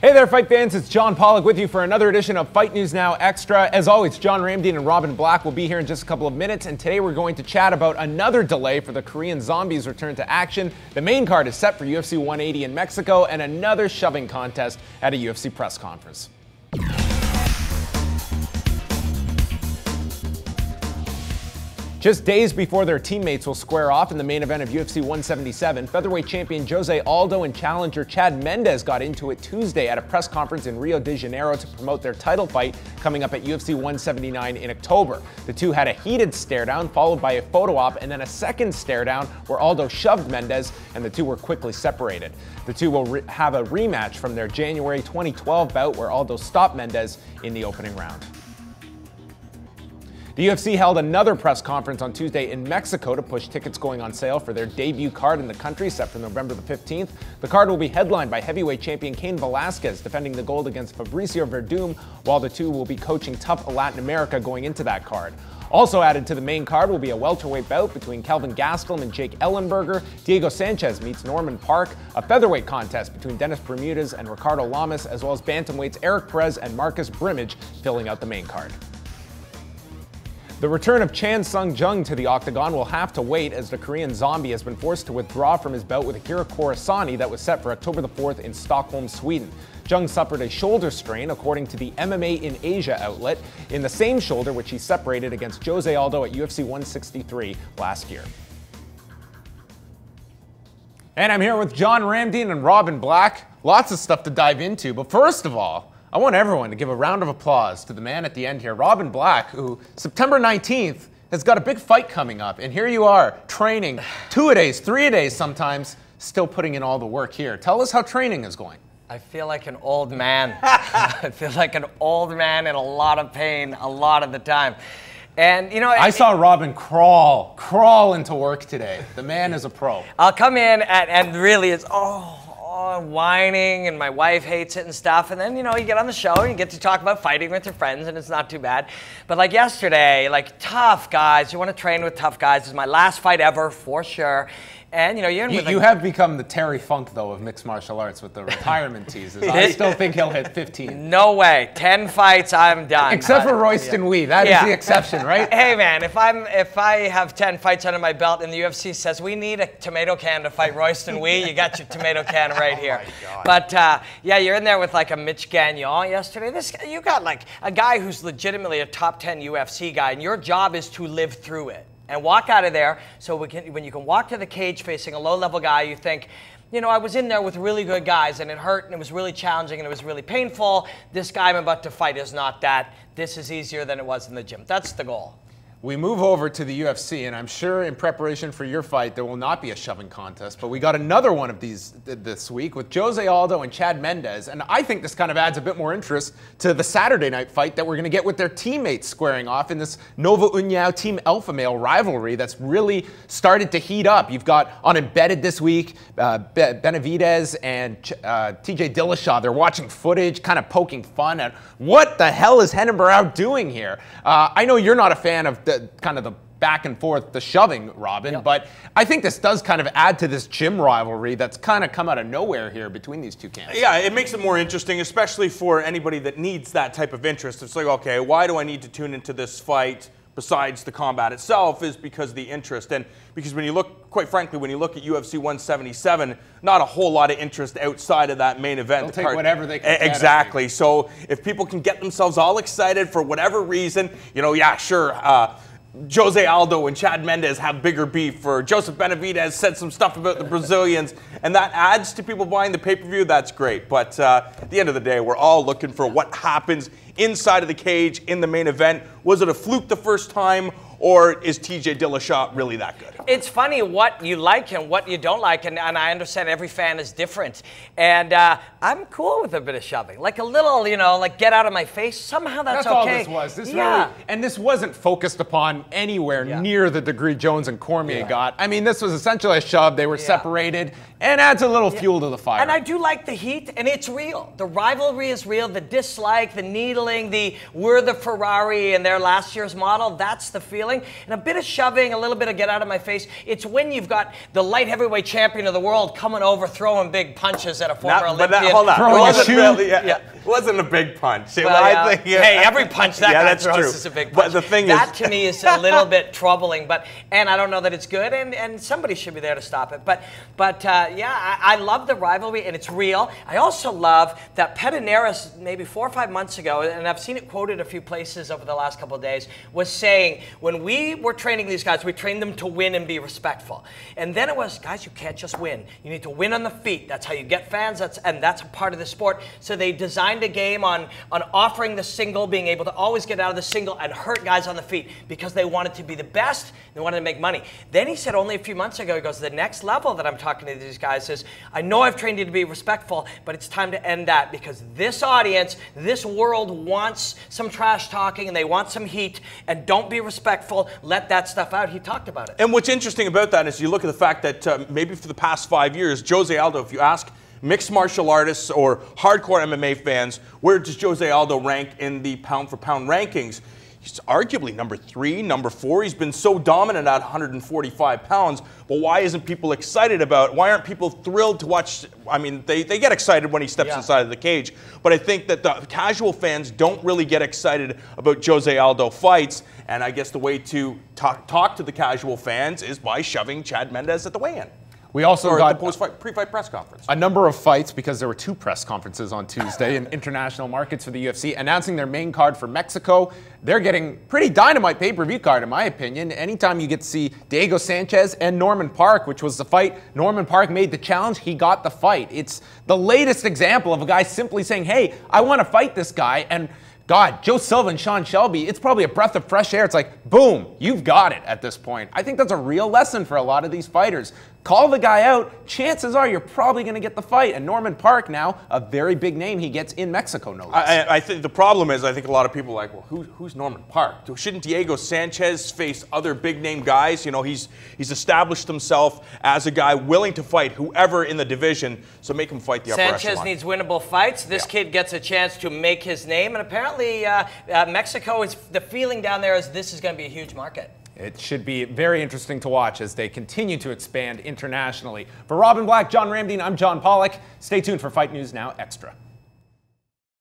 Hey there, fight fans. It's John Pollock with you for another edition of Fight News Now Extra. As always, John Ramdeen and Robin Black will be here in just a couple of minutes, and today we're going to chat about another delay for the Korean Zombies' return to action. The main card is set for UFC 180 in Mexico, and another shoving contest at a UFC press conference. Just days before their teammates will square off in the main event of UFC 177, featherweight champion Jose Aldo and challenger Chad Mendes got into it Tuesday at a press conference in Rio de Janeiro to promote their title fight coming up at UFC 179 in October. The two had a heated stare-down followed by a photo op and then a second stare-down where Aldo shoved Mendes and the two were quickly separated. The two will have a rematch from their January 2012 bout where Aldo stopped Mendes in the opening round. The UFC held another press conference on Tuesday in Mexico to push tickets going on sale for their debut card in the country set for November the 15th. The card will be headlined by heavyweight champion Cain Velasquez defending the gold against Fabricio Verdum, while the two will be coaching tough Latin America going into that card. Also added to the main card will be a welterweight bout between Kelvin Gastelum and Jake Ellenberger. Diego Sanchez meets Norman Park, a featherweight contest between Dennis Bermudez and Ricardo Lamas, as well as bantamweights Eric Perez and Marcus Brimage filling out the main card. The return of Chan Sung Jung to the octagon will have to wait as the Korean Zombie has been forced to withdraw from his bout with Akira Kurosani that was set for October the 4th in Stockholm, Sweden. Jung suffered a shoulder strain, according to the MMA in Asia outlet, in the same shoulder which he separated against Jose Aldo at UFC 163 last year. And I'm here with John Ramdeen and Robin Black. Lots of stuff to dive into, but first of all, I want everyone to give a round of applause to the man at the end here, Robin Black, who September 19th has got a big fight coming up. And here you are, training 2-a-days, 3-a-days sometimes, still putting in all the work here. Tell us how training is going. I feel like an old man. I feel like an old man in a lot of pain a lot of the time. And, you know, I saw Robin crawl into work today. The man is a pro. I'll come in and really it's, whining, and my wife hates it and stuff, and then, you know, you get on the show and you get to talk about fighting with your friends and it's not too bad. But like yesterday, like tough guys, you want to train with tough guys. This is my last fight ever for sure. And, you know, you have become the Terry Funk, though, of mixed martial arts with the retirement teases. I still think he'll hit 15. No way. 10 fights, I'm done. Except for Royston Wee. That is the exception, right? Hey, man, if I have 10 fights under my belt and the UFC says we need a tomato can to fight Royston Wee, you got your tomato can right here. But, yeah, you're in there with, like, a Mitch Gagnon yesterday. You got, like, a guy who's legitimately a top 10 UFC guy, and your job is to live through it and walk out of there. So when you can walk to the cage facing a low-level guy, you think, you know, I was in there with really good guys and it hurt and it was really challenging and it was really painful. This guy I'm about to fight is not that. This is easier than it was in the gym. That's the goal. We move over to the UFC, and I'm sure in preparation for your fight, there will not be a shoving contest, but we got another one of these this week with Jose Aldo and Chad Mendes, and I think this kind of adds a bit more interest to the Saturday night fight that we're going to get with their teammates squaring off in this Nova Uniao Team Alpha Male rivalry that's really started to heat up. You've got on Embedded this week, Benavidez and TJ Dillashaw. They're watching footage, kind of poking fun at what the hell is Henneberau doing here. I know you're not a fan of the back and forth, the shoving, Robin, but I think this does kind of add to this gym rivalry that's kind of come out of nowhere here between these two camps. Yeah, it makes it more interesting, especially for anybody that needs that type of interest. It's like, okay, why do I need to tune into this fight besides the combat itself? Is because of the interest. And because when you look, quite frankly, when you look at UFC 177, not a whole lot of interest outside of that main event. They'll take whatever they can. Exactly. So if people can get themselves all excited for whatever reason, you know, yeah, sure, Jose Aldo and Chad Mendes have bigger beef, or Joseph Benavidez said some stuff about the Brazilians, and that adds to people buying the pay-per-view, that's great. But at the end of the day, we're all looking for what happens inside of the cage in the main event. Was it a fluke the first time, or is TJ Dillashaw really that good? It's funny what you like and what you don't like, and I understand every fan is different. And I'm cool with a bit of shoving. Like a little, you know, like get out of my face. Somehow that's okay. That's all this was. This really, and this wasn't focused upon anywhere near the degree Jones and Cormier got. I mean, this was essentially a shove. They were separated, and adds a little fuel to the fire. And I do like the heat, and it's real. The rivalry is real. The dislike, the needling, we're the Ferrari in their last year's model. That's the feeling. And a bit of shoving, a little bit of get out of my face face. It's when you've got the light heavyweight champion of the world coming over throwing big punches at a former Olympian. Hold on. Throwing a shoe? Really, it wasn't a big punch. Well, hey, every punch that guy that's throws true. is a big punch. But the thing that is, to me is a little bit troubling. And I don't know that it's good. And somebody should be there to stop it. But I love the rivalry, and it's real. I also love that Pederneiras, maybe 4 or 5 months ago, and I've seen it quoted a few places over the last couple of days, was saying when we were training these guys, we trained them to win and be respectful. And then it was, guys, you can't just win. You need to win on the feet. That's how you get fans. That's a part of the sport. So they designed a game on offering the single, being able to always get out of the single and hurt guys on the feet because they wanted to be the best. They wanted to make money. Then he said only a few months ago, he goes, the next level that I'm talking to these guys is, I know I've trained you to be respectful, but it's time to end that because this audience, this world wants some trash talking and they want some heat, and don't be respectful. Let that stuff out. He talked about it. And what's interesting about that is you look at the fact that maybe for the past 5 years, Jose Aldo, if you ask mixed martial artists or hardcore MMA fans, where does Jose Aldo rank in the pound-for-pound rankings? He's arguably number 3, number 4. He's been so dominant at 145 pounds. But why isn't people excited about it? Why aren't people thrilled to watch? I mean, they get excited when he steps inside of the cage. But I think that the casual fans don't really get excited about Jose Aldo fights. And I guess the way to talk to the casual fans is by shoving Chad Mendes at the weigh-in. We also got the pre-fight press conference. A number of fights, because there were 2 press conferences on Tuesday in international markets for the UFC, announcing their main card for Mexico. They're getting pretty dynamite pay-per-view card, in my opinion. Anytime you get to see Diego Sanchez and Norman Park, which was the fight, Norman Park made the challenge, he got the fight. It's the latest example of a guy simply saying, hey, I want to fight this guy, and God, Joe Silva and Sean Shelby, it's probably a breath of fresh air. It's like, boom, you've got it at this point. I think that's a real lesson for a lot of these fighters. Call the guy out. Chances are you're probably going to get the fight. And Norman Park now, a very big name he gets in Mexico, no less. I think the problem is, I think a lot of people are like, well, who's Norman Park? Shouldn't Diego Sanchez face other big name guys? You know, he's established himself as a guy willing to fight whoever in the division, so make him fight the upper echelon. Sanchez needs winnable fights. This kid gets a chance to make his name, and apparently Mexico, is the feeling down there is this is going to be a huge market. It should be very interesting to watch as they continue to expand internationally. For Robin Black, John Ramdeen, I'm John Pollock. Stay tuned for Fight News Now Extra.